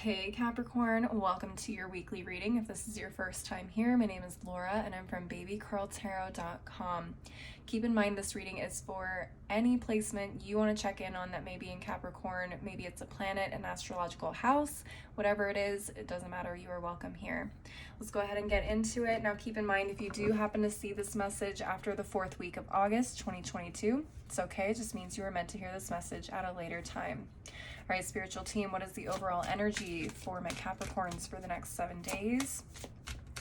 Hey Capricorn, welcome to your weekly reading. If this is your first time here, my name is Laura and I'm from babycurltarot.com. Keep in mind this reading is for any placement you want to check in on that may be in Capricorn. Maybe it's a planet, an astrological house, whatever it is, it doesn't matter, you are welcome here. Let's go ahead and get into it. Now keep in mind, if you do happen to see this message after the 4th week of August 2022, it's okay, it just means you were meant to hear this message at a later time. All right, spiritual team, what is the overall energy for my Capricorns for the next 7 days?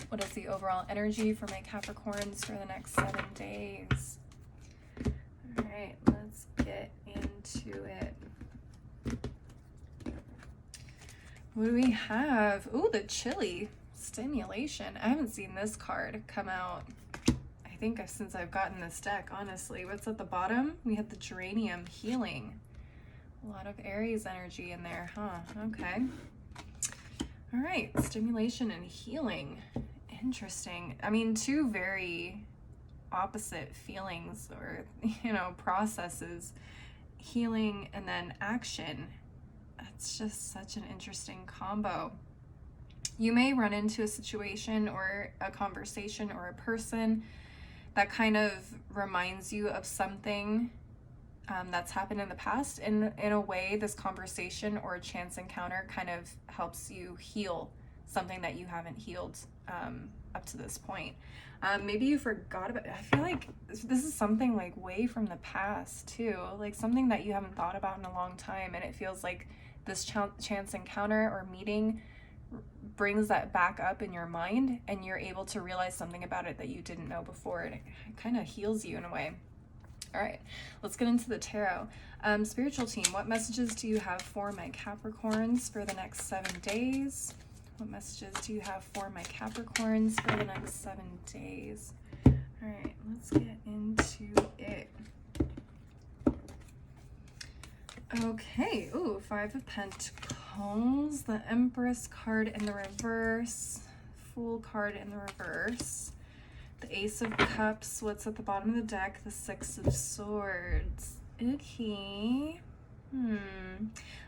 What is the overall energy for my Capricorns for the next 7 days? All right, let's get into it. What do we have? Ooh, the chili stimulation. I haven't seen this card come out, I think, since I've gotten this deck, honestly. What's at the bottom? We have the geranium healing. A lot of Aries energy in there, huh? Okay. All right, stimulation and healing. Interesting. I mean, two very opposite feelings or, processes. Healing and then action. That's just such an interesting combo. You may run into a situation or a conversation or a person that kind of reminds you of something that's happened in the past. In a way, this conversation or a chance encounter kind of helps you heal something that you haven't healed up to this point. Maybe you forgot about it. I feel like this is something like way from the past too, like something that you haven't thought about in a long time, and it feels like this chance encounter or meeting brings that back up in your mind and you're able to realize something about it that you didn't know before. It kind of heals you in a way. All right, let's get into the tarot. Spiritual team, what messages do you have for my Capricorns for the next 7 days? What messages do you have for my Capricorns for the next 7 days? All right, let's get into it. Okay, ooh, 5 of Pentacles, the Empress card in the reverse, Fool card in the reverse. The Ace of Cups, what's at the bottom of the deck? The Six of Swords. Okay.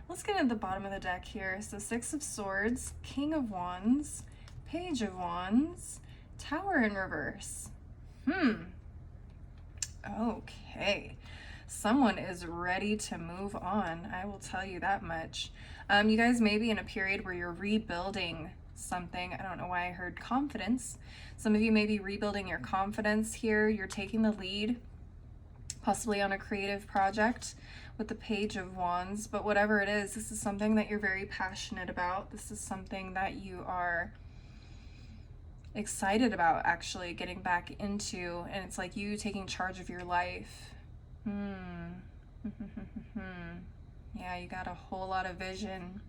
Let's get at the bottom of the deck here. So Six of Swords, King of Wands, Page of Wands, Tower in reverse. Okay. Someone is ready to move on. I will tell you that much. You guys may be in a period where you're rebuilding something. I don't know why I heard confidence. Some of you may be rebuilding your confidence here. You're taking the lead, possibly on a creative project with the Page of Wands, but whatever it is, this is something that you're very passionate about. This is something that you are excited about actually getting back into, and it's like you taking charge of your life. Yeah, you got a whole lot of vision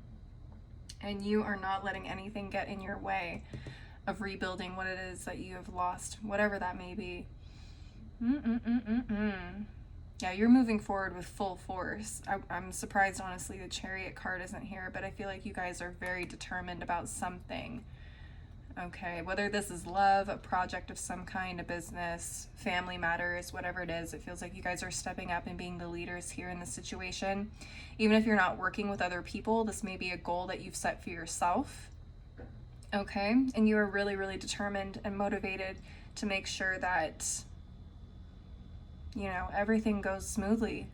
and you are not letting anything get in your way of rebuilding what it is that you have lost, whatever that may be. Yeah, you're moving forward with full force. I'm surprised, honestly, the Chariot card isn't here, but I feel like you guys are very determined about something. Okay, whether this is love, a project of some kind, a business, family matters, whatever it is, it feels like you guys are stepping up and being the leaders here in this situation. Even if you're not working with other people, this may be a goal that you've set for yourself. Okay, and you are really, really determined and motivated to make sure that, everything goes smoothly.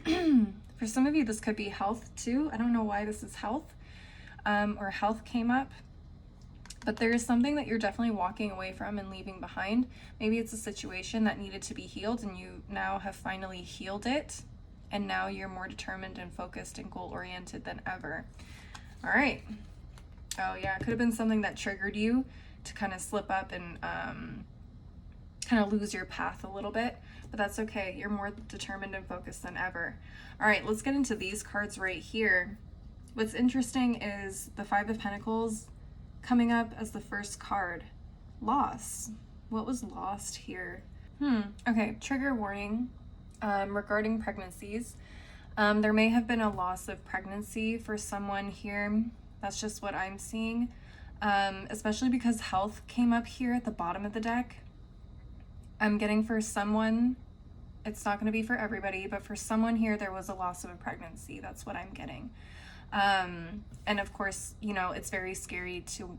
For some of you, this could be health too. I don't know why this is health, or health came up. But there is something that you're definitely walking away from and leaving behind. Maybe it's a situation that needed to be healed and you now have finally healed it. And now you're more determined and focused and goal-oriented than ever. All right. Oh yeah, it could have been something that triggered you to kind of slip up and kind of lose your path a little bit. But that's okay. You're more determined and focused than ever. All right, let's get into these cards right here. What's interesting is the Five of Pentacles coming up as the first card. Loss. What was lost here? Okay, trigger warning regarding pregnancies. There may have been a loss of pregnancy for someone here. That's just what I'm seeing, especially because health came up here at the bottom of the deck. I'm getting for someone, it's not going to be for everybody, but for someone here, there was a loss of a pregnancy. That's what I'm getting. And of course, you know, it's very scary to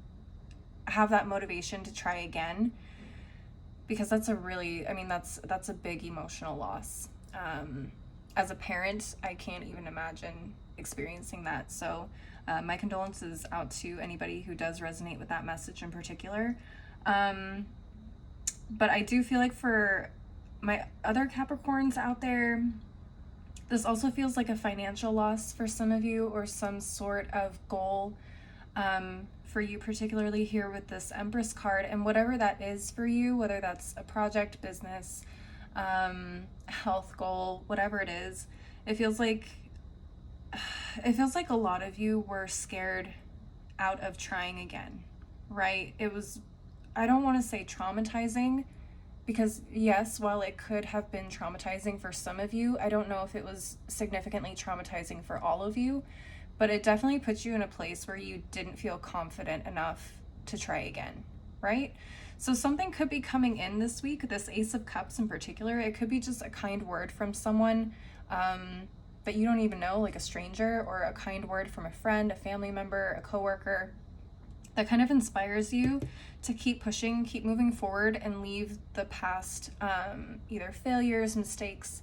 have that motivation to try again, because that's a really, I mean, that's a big emotional loss. As a parent, I can't even imagine experiencing that. So my condolences out to anybody who does resonate with that message in particular. But I do feel like for my other Capricorns out there, this also feels like a financial loss for some of you, or some sort of goal for you, particularly here with this Empress card. And whatever that is for you, whether that's a project, business, health goal, whatever it is, it feels like a lot of you were scared out of trying again, right? It was, I don't want to say traumatizing, because yes, while it could have been traumatizing for some of you, I don't know if it was significantly traumatizing for all of you, but it definitely puts you in a place where you didn't feel confident enough to try again, right? So something could be coming in this week, this Ace of Cups in particular. It could be just a kind word from someone that you don't even know, like a stranger, or a kind word from a friend, a family member, a coworker, that kind of inspires you to keep pushing, keep moving forward, and leave the past either failures, mistakes,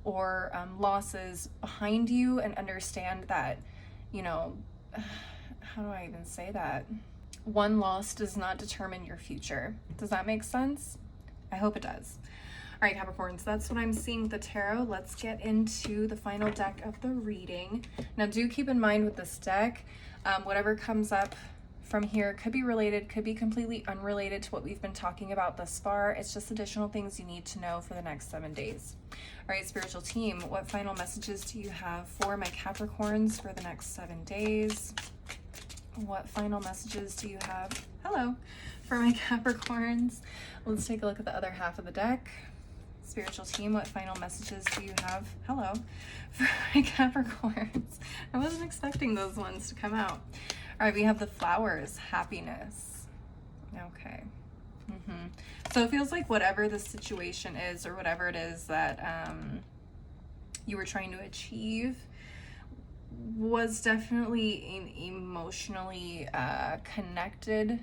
or losses behind you, and understand that, you know, how do I even say that? One loss does not determine your future. Does that make sense? I hope it does. All right, Capricorns, that's what I'm seeing with the tarot. Let's get into the final deck of the reading. Now, do keep in mind with this deck, whatever comes up from here could be related, could be completely unrelated to what we've been talking about thus far. It's just additional things you need to know for the next 7 days. All right, spiritual team, what final messages do you have for my Capricorns for the next 7 days? What final messages do you have, hello, for my Capricorns? Let's take a look at the other half of the deck. Spiritual team, what final messages do you have, hello, for my Capricorns? I wasn't expecting those ones to come out. All right, we have the flowers, happiness. Okay. So it feels like whatever the situation is, or whatever it is that you were trying to achieve, was definitely an emotionally connected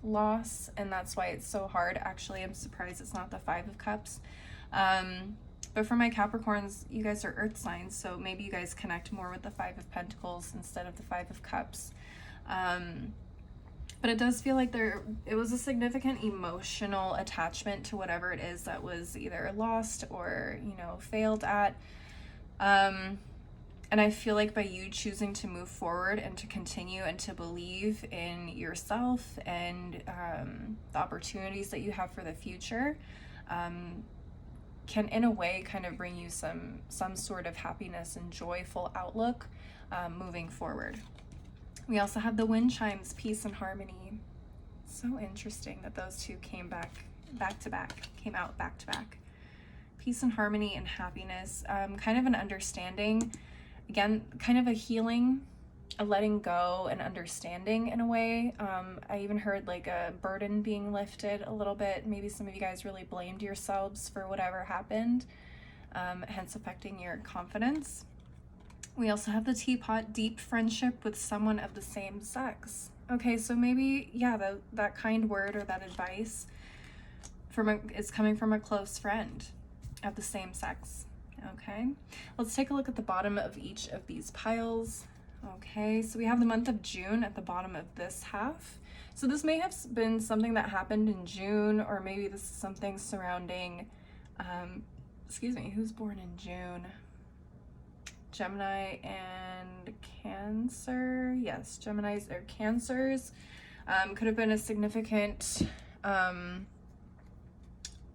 loss, and that's why it's so hard. Actually, I'm surprised it's not the Five of Cups. But for my Capricorns, you guys are earth signs, so maybe you guys connect more with the Five of Pentacles instead of the Five of Cups. But it does feel like it was a significant emotional attachment to whatever it is that was either lost or, you know, failed at. And I feel like by you choosing to move forward and to continue and to believe in yourself and the opportunities that you have for the future, can in a way kind of bring you some sort of happiness and joyful outlook moving forward. We also have the wind chimes, peace and harmony. So interesting that those two came back to back, came out back to back. Peace and harmony and happiness, kind of an understanding, again, kind of a healing, a letting go and understanding in a way. I even heard like a burden being lifted a little bit. Maybe some of you guys really blamed yourselves for whatever happened, hence affecting your confidence. We also have the teapot, deep friendship with someone of the same sex. Okay, so maybe, yeah, that kind word or that advice is coming from a close friend of the same sex. Okay, let's take a look at the bottom of each of these piles. Okay, so we have the month of June at the bottom of this half. So this may have been something that happened in June, or maybe this is something surrounding, excuse me, who's born in June? Gemini and Cancer. Yes, Geminis or Cancers. Could have been a significant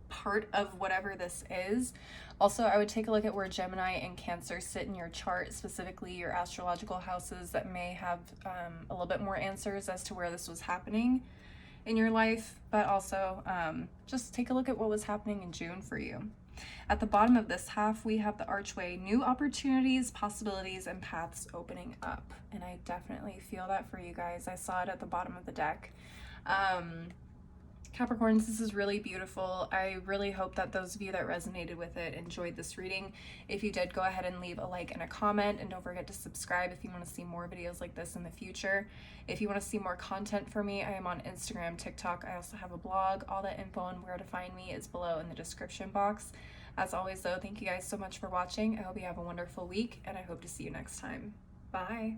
part of whatever this is. Also, I would take a look at where Gemini and Cancer sit in your chart, specifically your astrological houses that may have a little bit more answers as to where this was happening in your life, but also just take a look at what was happening in June for you. At the bottom of this half, we have the archway, new opportunities, possibilities, and paths opening up. And I definitely feel that for you guys. I saw it at the bottom of the deck. Capricorns, this is really beautiful. I really hope that those of you that resonated with it enjoyed this reading. If you did, go ahead and leave a like and a comment, and don't forget to subscribe if you want to see more videos like this in the future. If you want to see more content from me, I am on Instagram, TikTok. I also have a blog. All that info on where to find me is below in the description box. As always, though, thank you guys so much for watching. I hope you have a wonderful week, and I hope to see you next time. Bye.